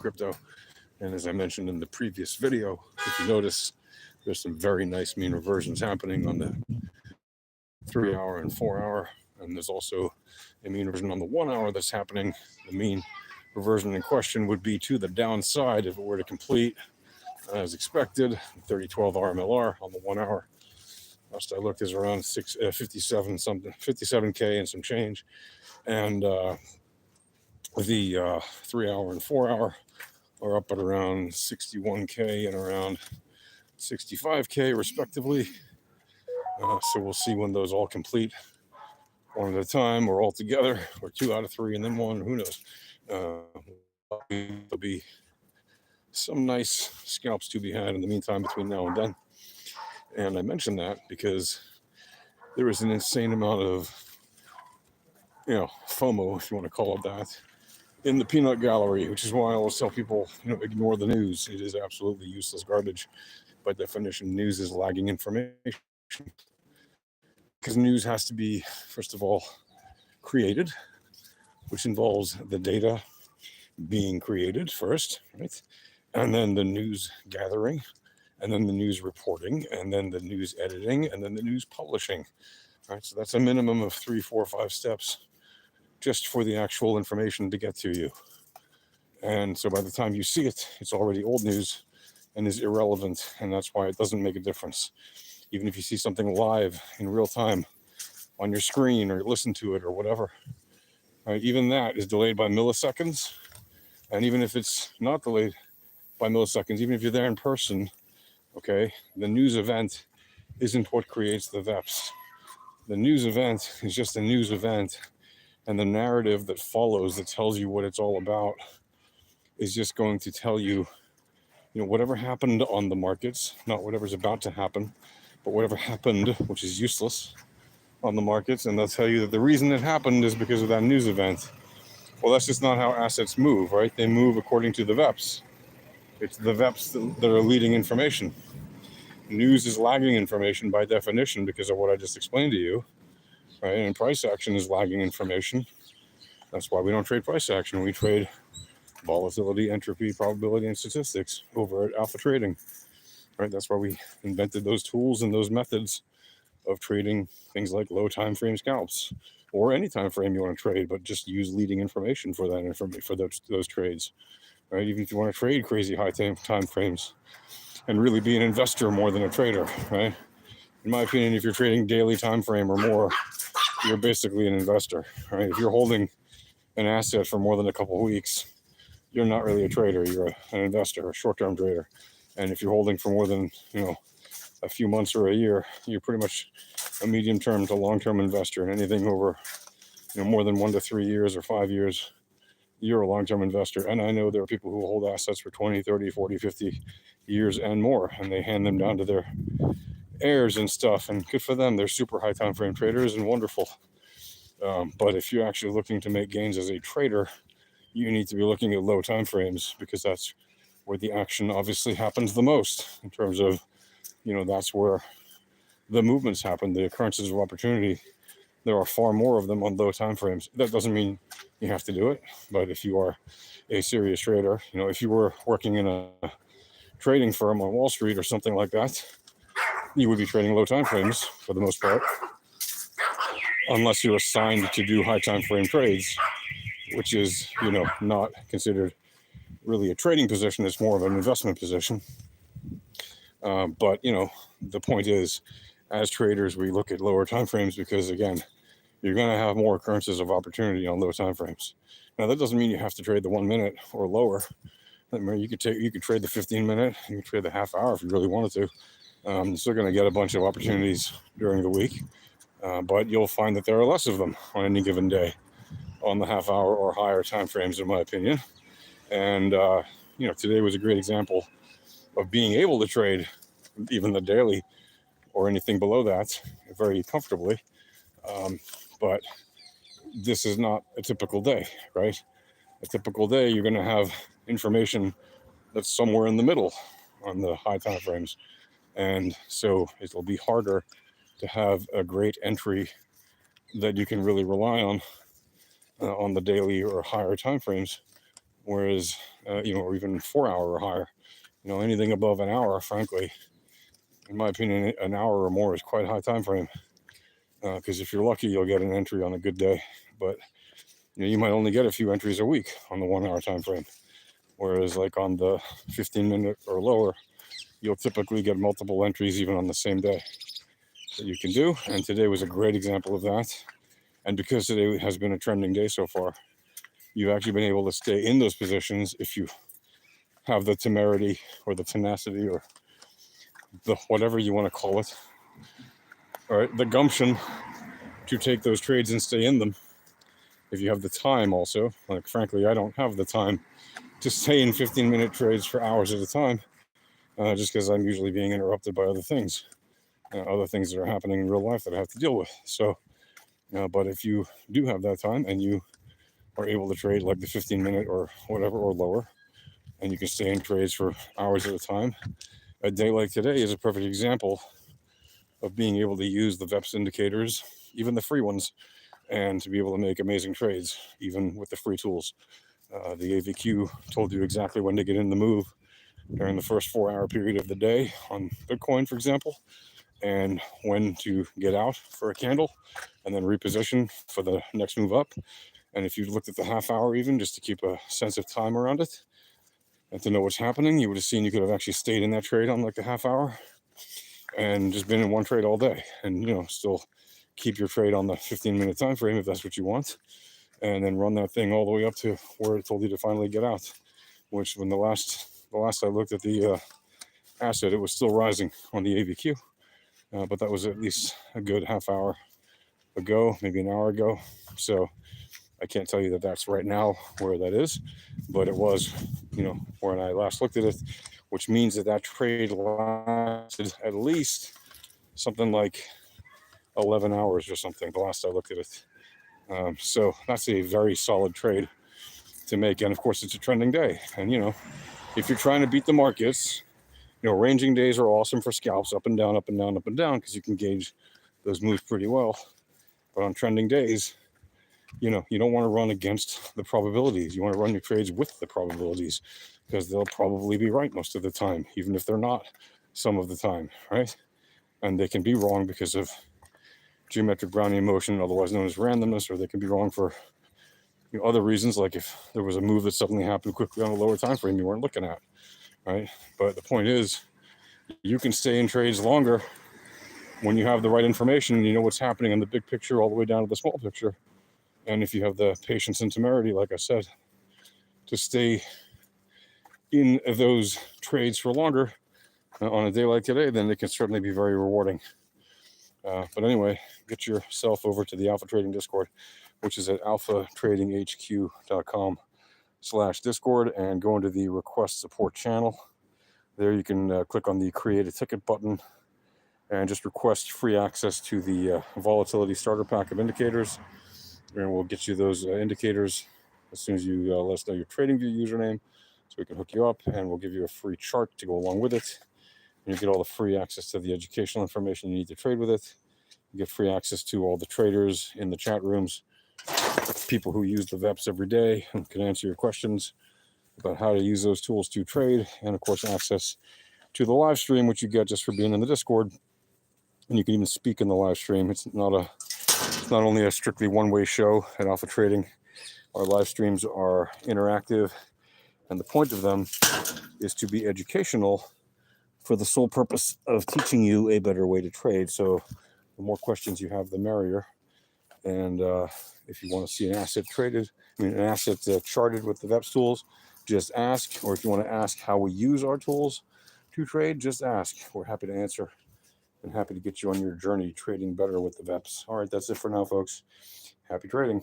crypto. And as I mentioned in the previous video, if you notice, there's some very nice mean reversions happening on the 3 hour and 4 hour. And there's also a mean reversion on the 1 hour that's happening. The mean reversion in question would be to the downside if it were to complete as expected. 3012 RMLR on the 1 hour. Last I looked is around 57 something, 57K and some change. And the 3 hour and 4 hour are up at around 61K and around 65K respectively. So we'll see when those all complete, one at a time or all together, or 2 out of 3 and then one, who knows. There'll be some nice scalps to be had in the meantime between now and then. And I mention that because there is an insane amount of, FOMO, if you want to call it that, in the peanut gallery, which is why I always tell people, ignore the news. It is absolutely useless garbage. By definition, news is lagging information. Because news has to be, first of all, created, which involves the data being created first, right? And then the news gathering, and then the news reporting, and then the news editing, and then the news publishing. Right? So that's a minimum of 3, 4, 5 steps just for the actual information to get to you. And so by the time you see it, it's already old news and is irrelevant, and that's why it doesn't make a difference. Even if you see something live in real time on your screen or listen to it or whatever, right, even that is delayed by milliseconds. And even if it's not delayed by milliseconds, even if you're there in person, okay, the news event isn't what creates the VEPs. The news event is just a news event, and the narrative that follows that tells you what it's all about is just going to tell you, whatever happened on the markets, not whatever's about to happen, but whatever happened, which is useless on the markets, and they'll tell you that the reason it happened is because of that news event. Well, that's just not how assets move, right? They move according to the VEPs. It's the VEPs that are leading information. News is lagging information by definition because of what I just explained to you, right? And price action is lagging information. That's why we don't trade price action. We trade volatility, entropy, probability, and statistics over at Alpha Trading, right? That's why we invented those tools and those methods of trading things like low time frame scalps, or any time frame you want to trade, but just use leading information for that for those trades, right? Even if you want to trade crazy high time frames and really be an investor more than a trader, right? In my opinion, if you're trading daily time frame or more, you're basically an investor, right? If you're holding an asset for more than a couple of weeks, you're not really a trader. You're an investor, a short-term trader. And if you're holding for more than, a few months or a year, you're pretty much a medium-term to long-term investor. And anything over, more than 1 to 3 years or 5 years, you're a long-term investor. And I know there are people who hold assets for 20, 30, 40, 50 years and more, and they hand them down to their heirs and stuff. And good for them. They're super high time frame traders and wonderful. But if you're actually looking to make gains as a trader, you need to be looking at low time frames, because that's where the action obviously happens the most in terms of, that's where the movements happen, the occurrences of opportunity. There are far more of them on low time frames. That doesn't mean you have to do it, but if you are a serious trader, if you were working in a trading firm on Wall Street or something like that, you would be trading low time frames for the most part, unless you're assigned to do high time frame trades, which is, not considered really a trading position. It's more of an investment position. But the point is, as traders, we look at lower time frames because, again, you're going to have more occurrences of opportunity on low time frames. Now, that doesn't mean you have to trade the 1 minute or lower. I mean, you could trade the 15 minute, you can trade the half hour if you really wanted to. You're still going to get a bunch of opportunities during the week, but you'll find that there are less of them on any given day on the half hour or higher time frames, in my opinion. And today was a great example of being able to trade even the daily or anything below that very comfortably. But this is not a typical day, right? A typical day, you're going to have information that's somewhere in the middle on the high time frames. And so it'll be harder to have a great entry that you can really rely on the daily or higher time frames whereas, or even 4 hour or higher. Anything above an hour, frankly, in my opinion, an hour or more is quite a high time frame. Because if you're lucky, you'll get an entry on a good day, but you might only get a few entries a week on the 1 hour time frame. Whereas, like on the 15-minute or lower, you'll typically get multiple entries even on the same day that you can do. And today was a great example of that. And because today has been a trending day so far, you've actually been able to stay in those positions if you have the temerity or the tenacity or the whatever you want to call it, all right, the gumption to take those trades and stay in them. If you have the time also, like frankly, I don't have the time to stay in 15-minute trades for hours at a time, just because I'm usually being interrupted by other things that are happening in real life that I have to deal with. So, but if you do have that time and you are able to trade like the 15-minute or whatever or lower, and you can stay in trades for hours at a time, a day like today is a perfect example of being able to use the VEPS indicators, even the free ones, and to be able to make amazing trades, even with the free tools. The AVQ told you exactly when to get in the move during the first 4 hour period of the day on Bitcoin, for example, and when to get out for a candle and then reposition for the next move up. And if you looked at the half hour, even just to keep a sense of time around it and to know what's happening, you would have seen you could have actually stayed in that trade on like a half hour and just been in one trade all day and, still keep your trade on the 15-minute time frame if that's what you want, and then run that thing all the way up to where it told you to finally get out, which when the last I looked at the asset, it was still rising on the AVQ, but that was at least a good half hour ago, maybe an hour ago. So I can't tell you that that's right now where that is, but it was, when I last looked at it, which means that trade lasted at least something like 11 hours or something, the last I looked at it. So that's a very solid trade to make. And of course, it's a trending day. And, if you're trying to beat the markets, ranging days are awesome for scalps, up and down, up and down, up and down, because you can gauge those moves pretty well. But on trending days, you don't want to run against the probabilities. You want to run your trades with the probabilities, because they'll probably be right most of the time, even if they're not some of the time, right? And they can be wrong because of geometric Brownian motion, otherwise known as randomness, or they can be wrong for other reasons, like if there was a move that suddenly happened quickly on a lower time frame you weren't looking at, right? But the point is, you can stay in trades longer when you have the right information and you know what's happening in the big picture all the way down to the small picture. And if you have the patience and temerity, like I said, to stay in those trades for longer on a day like today, then it can certainly be very rewarding. But anyway, get yourself over to the Alpha Trading Discord, which is at alphatradinghq.com/Discord, and go into the request support channel. There you can click on the create a ticket button and just request free access to the volatility starter pack of indicators. And we'll get you those indicators as soon as you let us know your TradingView username, so we can hook you up, and we'll give you a free chart to go along with it. And you get all the free access to the educational information you need to trade with it. You get free access to all the traders in the chat rooms, people who use the VEPs every day and can answer your questions about how to use those tools to trade. And of course, access to the live stream, which you get just for being in the Discord. And you can even speak in the live stream. It's not only a strictly one-way show at Alpha Trading. Our live streams are interactive, and the point of them is to be educational for the sole purpose of teaching you a better way to trade. So the more questions you have, the merrier. And if you want to see an asset charted with the VEPS tools, just ask. Or if you want to ask how we use our tools to trade, just ask. We're happy to answer and happy to get you on your journey trading better with the VEPS. All right, that's it for now, folks. Happy trading.